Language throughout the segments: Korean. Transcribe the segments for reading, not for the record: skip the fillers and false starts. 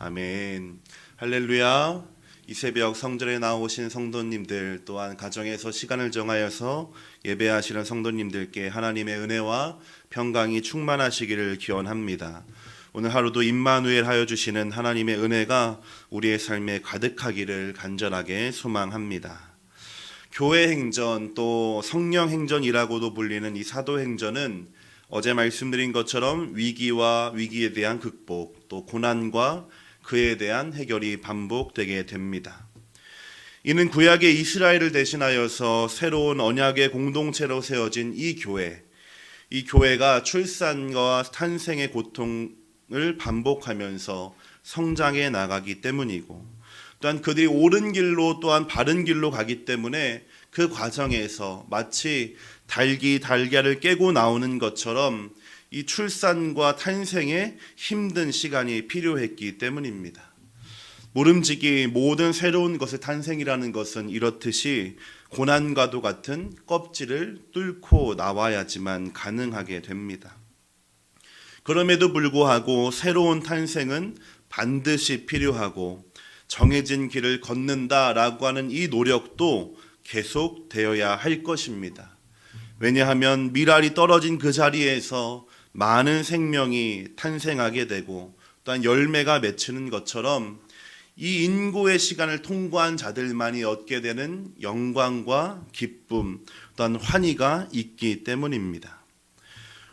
아멘. 할렐루야. 이 새벽 성전에 나오신 성도님들, 또한 가정에서 시간을 정하여서 예배하시는 성도님들께 하나님의 은혜와 평강이 충만하시기를 기원합니다. 오늘 하루도 임마누엘 하여 주시는 하나님의 은혜가 우리의 삶에 가득하기를 간절하게 소망합니다. 교회 행전, 또 성령 행전이라고도 불리는 이 사도 행전은 어제 말씀드린 것처럼 위기와 위기에 대한 극복, 또 고난과 그에 대한 해결이 반복되게 됩니다. 이는 구약의 이스라엘을 대신하여서 새로운 언약의 공동체로 세워진 이 교회가 출산과 탄생의 고통을 반복하면서 성장해 나가기 때문이고, 또한 그들이 옳은 길로 또한 바른 길로 가기 때문에 그 과정에서 마치 닭이 달걀을 깨고 나오는 것처럼 이 출산과 탄생에 힘든 시간이 필요했기 때문입니다. 모름지기 모든 새로운 것의 탄생이라는 것은 이렇듯이 고난과도 같은 껍질을 뚫고 나와야지만 가능하게 됩니다. 그럼에도 불구하고 새로운 탄생은 반드시 필요하고 정해진 길을 걷는다라고 하는 이 노력도 계속되어야 할 것입니다. 왜냐하면 밀알이 떨어진 그 자리에서 많은 생명이 탄생하게 되고 또한 열매가 맺히는 것처럼 이 인고의 시간을 통과한 자들만이 얻게 되는 영광과 기쁨, 또한 환희가 있기 때문입니다.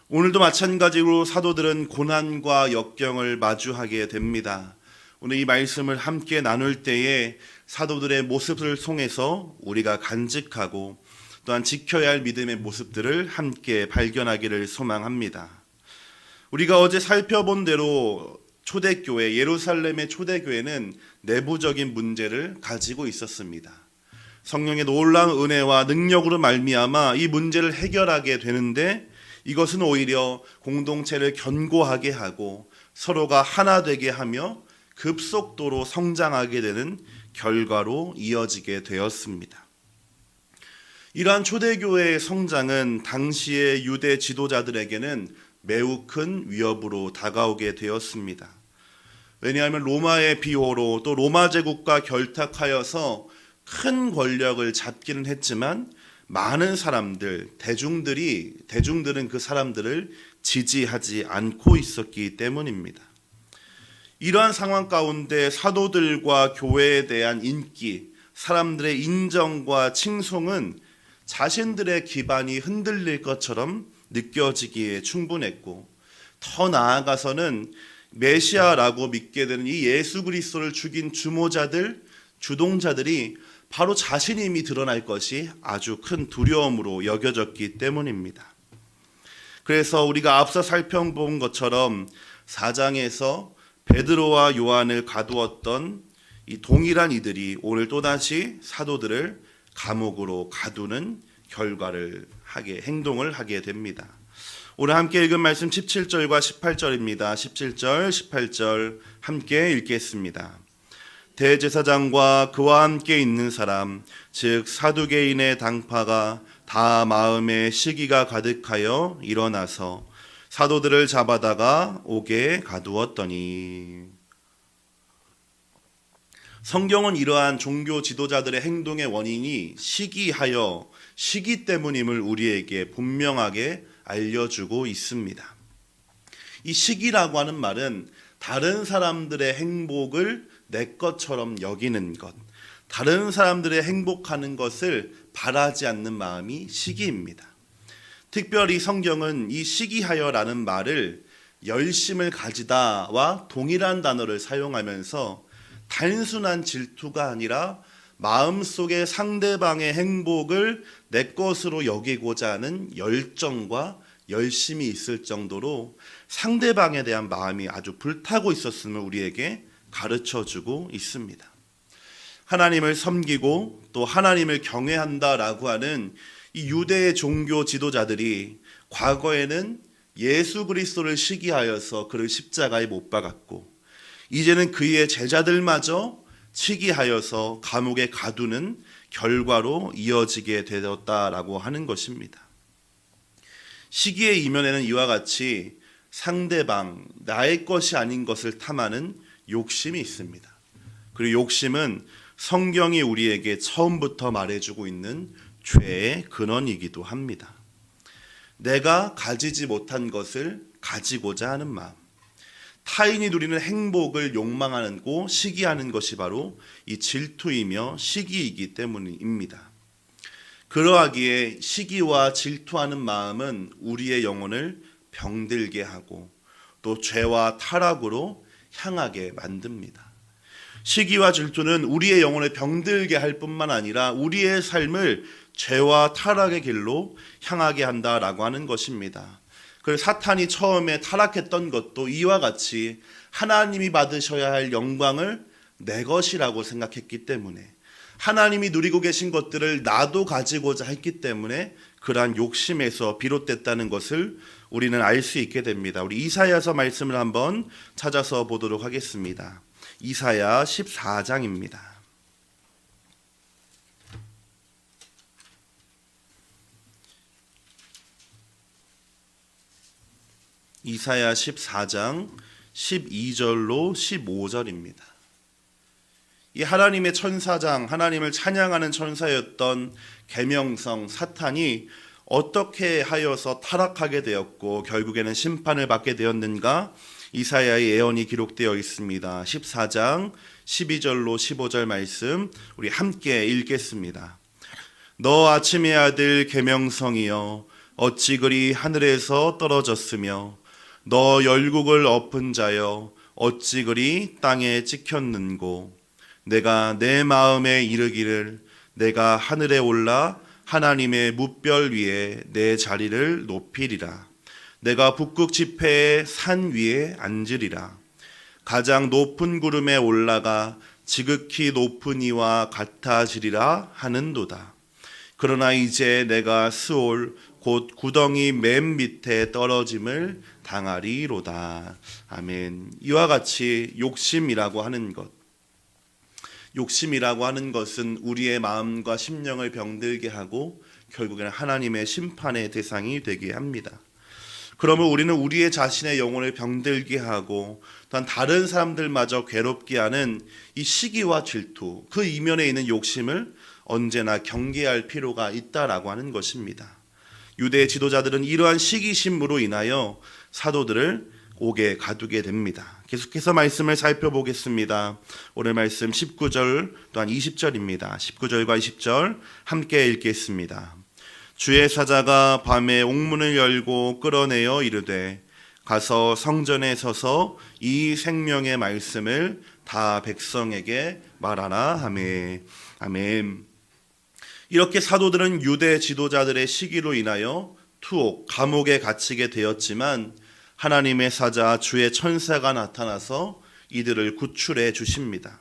오늘도 마찬가지로 사도들은 고난과 역경을 마주하게 됩니다. 오늘 이 말씀을 함께 나눌 때에 사도들의 모습을 통해서 우리가 간직하고 또한 지켜야 할 믿음의 모습들을 함께 발견하기를 소망합니다. 우리가 어제 살펴본 대로 초대교회, 예루살렘의 초대교회는 내부적인 문제를 가지고 있었습니다. 성령의 놀라운 은혜와 능력으로 말미암아 이 문제를 해결하게 되는데, 이것은 오히려 공동체를 견고하게 하고 서로가 하나 되게 하며 급속도로 성장하게 되는 결과로 이어지게 되었습니다. 이러한 초대교회의 성장은 당시의 유대 지도자들에게는 매우 큰 위협으로 다가오게 되었습니다. 왜냐하면 로마의 비호로 또 로마 제국과 결탁하여서 큰 권력을 잡기는 했지만 많은 사람들, 대중들은 그 사람들을 지지하지 않고 있었기 때문입니다. 이러한 상황 가운데 사도들과 교회에 대한 인기, 사람들의 인정과 칭송은 자신들의 기반이 흔들릴 것처럼 느껴지기에 충분했고, 더 나아가서는 메시아라고 믿게 되는 이 예수 그리스도를 죽인 주동자들이 바로 자신임이 드러날 것이 아주 큰 두려움으로 여겨졌기 때문입니다. 그래서 우리가 앞서 살펴본 것처럼 4장에서 베드로와 요한을 가두었던 이 동일한 이들이 오늘 또다시 사도들을 감옥으로 가두는 행동을 하게 됩니다. 오늘 함께 읽은 말씀 17절과 18절입니다. 17절, 18절 함께 읽겠습니다. 대제사장과 그와 함께 있는 사람, 즉 사두개인의 당파가 다 마음에 시기가 가득하여 일어나서 사도들을 잡아다가 옥에 가두었더니. 성경은 이러한 종교 지도자들의 행동의 원인이 시기 때문임을 우리에게 분명하게 알려주고 있습니다. 이 시기라고 하는 말은 다른 사람들의 행복을 내 것처럼 여기는 것, 다른 사람들의 행복하는 것을 바라지 않는 마음이 시기입니다. 특별히 성경은 이 시기하여라는 말을 열심을 가지다와 동일한 단어를 사용하면서 단순한 질투가 아니라 마음속에 상대방의 행복을 내 것으로 여기고자 하는 열정과 열심이 있을 정도로 상대방에 대한 마음이 아주 불타고 있었음을 우리에게 가르쳐주고 있습니다. 하나님을 섬기고 또 하나님을 경외한다라고 하는 이 유대의 종교 지도자들이 과거에는 예수 그리스도를 시기하여서 그를 십자가에 못 박았고, 이제는 그의 제자들마저 시기하여서 감옥에 가두는 결과로 이어지게 되었다라고 하는 것입니다. 시기의 이면에는 이와 같이 상대방, 나의 것이 아닌 것을 탐하는 욕심이 있습니다. 그리고 욕심은 성경이 우리에게 처음부터 말해주고 있는 죄의 근원이기도 합니다. 내가 가지지 못한 것을 가지고자 하는 마음, 타인이 누리는 행복을 욕망하고 시기하는 것이 바로 이 질투이며 시기이기 때문입니다. 그러하기에 시기와 질투하는 마음은 우리의 영혼을 병들게 하고 또 죄와 타락으로 향하게 만듭니다. 시기와 질투는 우리의 영혼을 병들게 할 뿐만 아니라 우리의 삶을 죄와 타락의 길로 향하게 한다라고 하는 것입니다. 그래서 사탄이 처음에 타락했던 것도 이와 같이 하나님이 받으셔야 할 영광을 내 것이라고 생각했기 때문에, 하나님이 누리고 계신 것들을 나도 가지고자 했기 때문에 그러한 욕심에서 비롯됐다는 것을 우리는 알 수 있게 됩니다. 우리 이사야서 말씀을 한번 찾아서 보도록 하겠습니다. 이사야 14장입니다. 이사야 14장 12절로 15절입니다. 이 하나님의 천사장, 하나님을 찬양하는 천사였던 계명성 사탄이 어떻게 하여서 타락하게 되었고 결국에는 심판을 받게 되었는가? 이사야의 예언이 기록되어 있습니다. 14장 12절로 15절 말씀 우리 함께 읽겠습니다. 너 아침의 아들 계명성이여 어찌 그리 하늘에서 떨어졌으며 너 열국을 엎은 자여 어찌 그리 땅에 찍혔는고 내가 내 마음에 이르기를 내가 하늘에 올라 하나님의 뭇별 위에 내 자리를 높이리라. 내가 북극 지폐의 산 위에 앉으리라. 가장 높은 구름에 올라가 지극히 높은 이와 같아지리라 하는도다. 그러나 이제 내가 스올 곧 구덩이 맨 밑에 떨어짐을 당하리로다. 아멘. 이와 같이 욕심이라고 하는 것은 우리의 마음과 심령을 병들게 하고 결국에는 하나님의 심판의 대상이 되게 합니다. 그러면 우리는 우리의 자신의 영혼을 병들게 하고 또한 다른 사람들마저 괴롭게 하는 이 시기와 질투, 그 이면에 있는 욕심을 언제나 경계할 필요가 있다라고 하는 것입니다. 유대 지도자들은 이러한 시기심으로 인하여 사도들을 옥에 가두게 됩니다. 계속해서 말씀을 살펴보겠습니다. 오늘 말씀 19절 또한 20절입니다. 19절과 20절 함께 읽겠습니다. 주의 사자가 밤에 옥문을 열고 끌어내어 이르되 가서 성전에 서서 이 생명의 말씀을 다 백성에게 말하라 하매. 아멘. 이렇게 사도들은 유대 지도자들의 시기로 인하여 투옥, 감옥에 갇히게 되었지만 하나님의 사자 주의 천사가 나타나서 이들을 구출해 주십니다.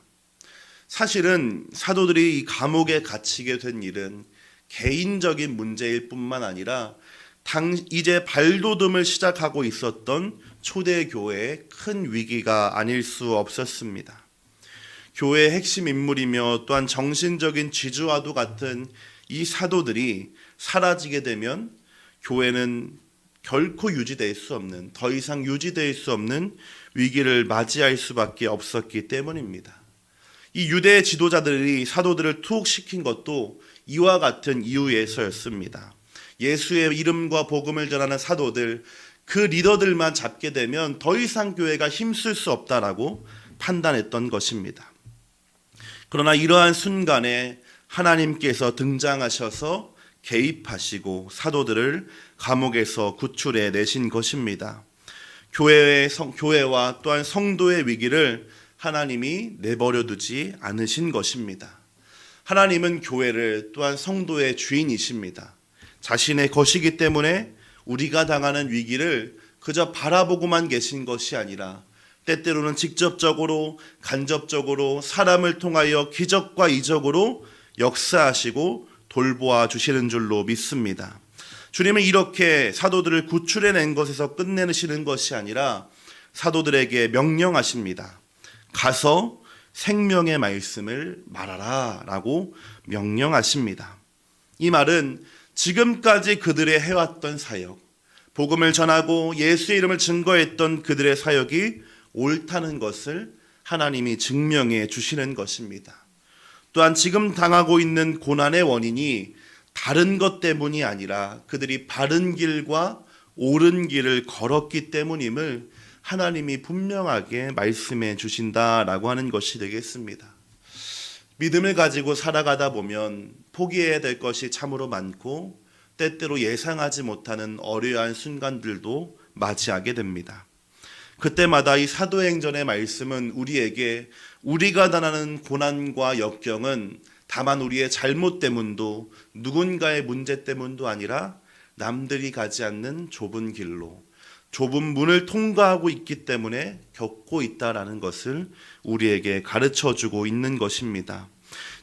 사실은 사도들이 이 감옥에 갇히게 된 일은 개인적인 문제일 뿐만 아니라 이제 발돋움을 시작하고 있었던 초대교회의 큰 위기가 아닐 수 없었습니다. 교회의 핵심 인물이며 또한 정신적인 지주와도 같은 이 사도들이 사라지게 되면 교회는 결코 유지될 수 없는, 더 이상 유지될 수 없는 위기를 맞이할 수밖에 없었기 때문입니다. 이 유대 지도자들이 사도들을 투옥시킨 것도 이와 같은 이유에서였습니다. 예수의 이름과 복음을 전하는 사도들, 그 리더들만 잡게 되면 더 이상 교회가 힘쓸 수 없다라고 판단했던 것입니다. 그러나 이러한 순간에 하나님께서 등장하셔서 개입하시고 사도들을 감옥에서 구출해 내신 것입니다. 교회와 또한 성도의 위기를 하나님이 내버려 두지 않으신 것입니다. 하나님은 교회를 또한 성도의 주인이십니다. 자신의 것이기 때문에 우리가 당하는 위기를 그저 바라보고만 계신 것이 아니라 때때로는 직접적으로 간접적으로 사람을 통하여 기적과 이적으로 역사하시고 돌보아 주시는 줄로 믿습니다. 주님은 이렇게 사도들을 구출해낸 것에서 끝내시는 것이 아니라 사도들에게 명령하십니다. 가서 생명의 말씀을 말하라 라고 명령하십니다. 이 말은 지금까지 그들의 해왔던 사역, 복음을 전하고 예수의 이름을 증거했던 그들의 사역이 옳다는 것을 하나님이 증명해 주시는 것입니다. 또한 지금 당하고 있는 고난의 원인이 다른 것 때문이 아니라 그들이 바른 길과 옳은 길을 걸었기 때문임을 하나님이 분명하게 말씀해 주신다라고 하는 것이 되겠습니다. 믿음을 가지고 살아가다 보면 포기해야 될 것이 참으로 많고 때때로 예상하지 못하는 어려운 순간들도 맞이하게 됩니다. 그때마다 이 사도행전의 말씀은 우리에게 우리가 당하는 고난과 역경은 다만 우리의 잘못 때문도 누군가의 문제 때문도 아니라 남들이 가지 않는 좁은 길로 좁은 문을 통과하고 있기 때문에 겪고 있다라는 것을 우리에게 가르쳐주고 있는 것입니다.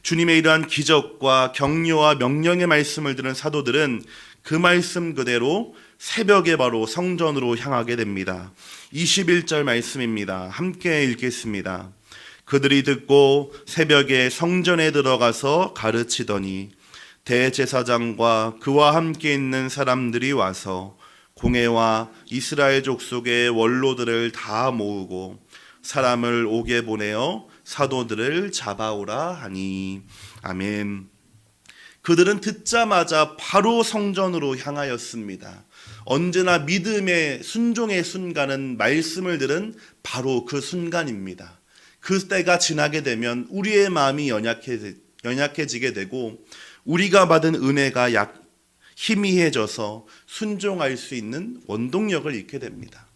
주님의 이러한 기적과 격려와 명령의 말씀을 들은 사도들은 그 말씀 그대로 새벽에 바로 성전으로 향하게 됩니다. 21절 말씀입니다. 함께 읽겠습니다. 그들이 듣고 새벽에 성전에 들어가서 가르치더니 대제사장과 그와 함께 있는 사람들이 와서 공회와 이스라엘 족속의 원로들을 다 모으고 사람을 옥에 보내어 사도들을 잡아오라 하니. 아멘. 그들은 듣자마자 바로 성전으로 향하였습니다. 언제나 믿음의 순종의 순간은 말씀을 들은 바로 그 순간입니다. 그 때가 지나게 되면 우리의 마음이 연약해지게 되고 우리가 받은 은혜가 희미해져서 순종할 수 있는 원동력을 잃게 됩니다.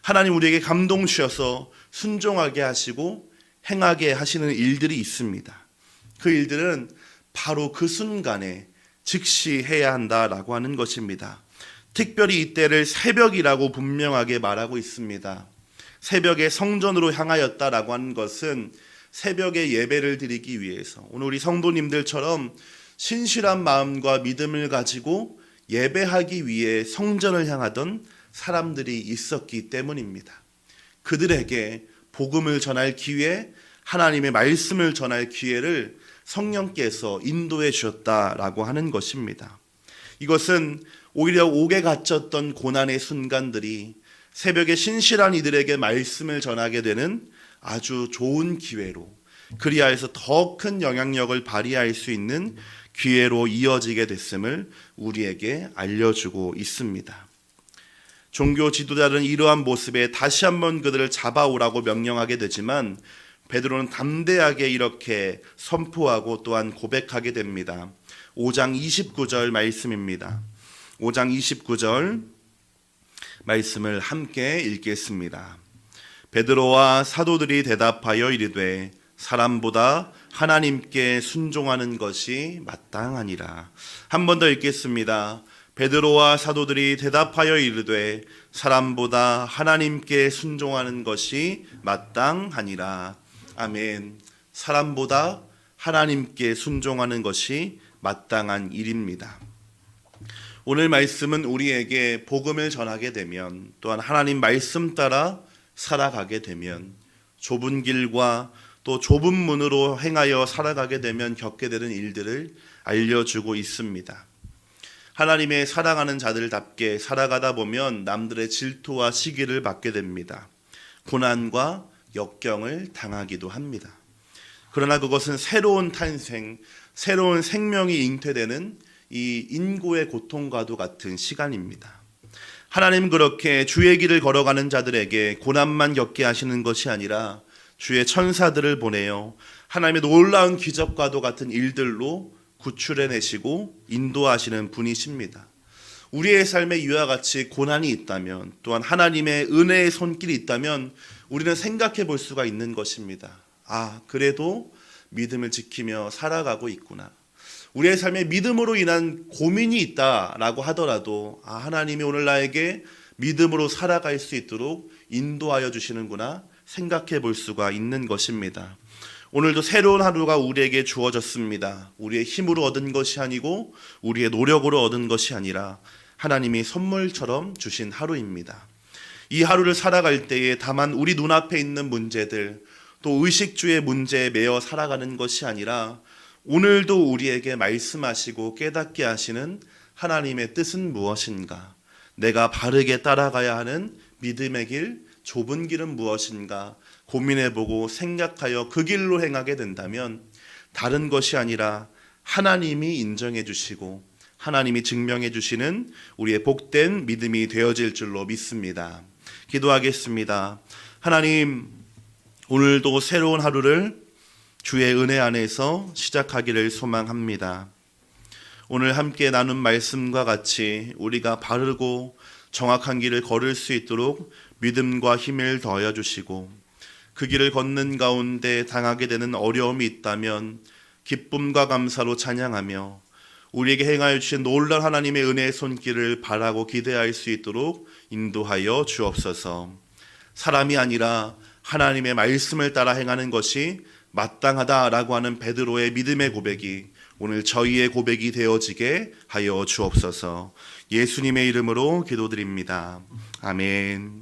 하나님 우리에게 감동 주셔서 순종하게 하시고 행하게 하시는 일들이 있습니다. 그 일들은 바로 그 순간에 즉시 해야 한다라고 하는 것입니다. 특별히 이때를 새벽이라고 분명하게 말하고 있습니다. 새벽에 성전으로 향하였다라고 하는 것은 새벽에 예배를 드리기 위해서 오늘 우리 성도님들처럼 신실한 마음과 믿음을 가지고 예배하기 위해 성전을 향하던 사람들이 있었기 때문입니다. 그들에게 복음을 전할 기회, 하나님의 말씀을 전할 기회를 성령께서 인도해 주셨다라고 하는 것입니다. 이것은 오히려 옥에 갇혔던 고난의 순간들이 새벽에 신실한 이들에게 말씀을 전하게 되는 아주 좋은 기회로, 그리하여서 더 큰 영향력을 발휘할 수 있는 기회로 이어지게 됐음을 우리에게 알려주고 있습니다. 종교 지도자들은 이러한 모습에 다시 한번 그들을 잡아오라고 명령하게 되지만 베드로는 담대하게 이렇게 선포하고 또한 고백하게 됩니다. 5장 29절 말씀입니다. 5장 29절 말씀을 함께 읽겠습니다. 베드로와 사도들이 대답하여 이르되 사람보다 하나님께 순종하는 것이 마땅하니라. 한 번 더 읽겠습니다. 베드로와 사도들이 대답하여 이르되 사람보다 하나님께 순종하는 것이 마땅하니라. 아멘. 사람보다 하나님께 순종하는 것이 마땅한 일입니다. 오늘 말씀은 우리에게 복음을 전하게 되면, 또한 하나님 말씀 따라 살아가게 되면 좁은 길과 또 좁은 문으로 행하여 살아가게 되면 겪게 되는 일들을 알려주고 있습니다. 하나님의 사랑하는 자들답게 살아가다 보면 남들의 질투와 시기를 받게 됩니다. 고난과 역경을 당하기도 합니다. 그러나 그것은 새로운 탄생, 새로운 생명이 잉태되는 이 인고의 고통과도 같은 시간입니다. 하나님 그렇게 주의 길을 걸어가는 자들에게 고난만 겪게 하시는 것이 아니라 주의 천사들을 보내어 하나님의 놀라운 기적과도 같은 일들로 구출해내시고 인도하시는 분이십니다. 우리의 삶에 이와 같이 고난이 있다면, 또한 하나님의 은혜의 손길이 있다면 우리는 생각해 볼 수가 있는 것입니다. 아, 그래도 믿음을 지키며 살아가고 있구나. 우리의 삶에 믿음으로 인한 고민이 있다라고 하더라도 하나님이 오늘 나에게 믿음으로 살아갈 수 있도록 인도하여 주시는구나 생각해 볼 수가 있는 것입니다. 오늘도 새로운 하루가 우리에게 주어졌습니다. 우리의 힘으로 얻은 것이 아니고 우리의 노력으로 얻은 것이 아니라 하나님이 선물처럼 주신 하루입니다. 이 하루를 살아갈 때에 다만 우리 눈앞에 있는 문제들, 또 의식주의 문제에 매여 살아가는 것이 아니라 오늘도 우리에게 말씀하시고 깨닫게 하시는 하나님의 뜻은 무엇인가? 내가 바르게 따라가야 하는 믿음의 길, 좁은 길은 무엇인가? 고민해보고 생각하여 그 길로 행하게 된다면 다른 것이 아니라 하나님이 인정해 주시고 하나님이 증명해 주시는 우리의 복된 믿음이 되어질 줄로 믿습니다. 기도하겠습니다. 하나님, 오늘도 새로운 하루를 주의 은혜 안에서 시작하기를 소망합니다. 오늘 함께 나눈 말씀과 같이 우리가 바르고 정확한 길을 걸을 수 있도록 믿음과 힘을 더하여 주시고 그 길을 걷는 가운데 당하게 되는 어려움이 있다면 기쁨과 감사로 찬양하며 우리에게 행하여 주신 놀라운 하나님의 은혜의 손길을 바라고 기대할 수 있도록 인도하여 주옵소서. 사람이 아니라 하나님의 말씀을 따라 행하는 것이 마땅하다라고 하는 베드로의 믿음의 고백이 오늘 저희의 고백이 되어지게 하여 주옵소서. 예수님의 이름으로 기도드립니다. 아멘.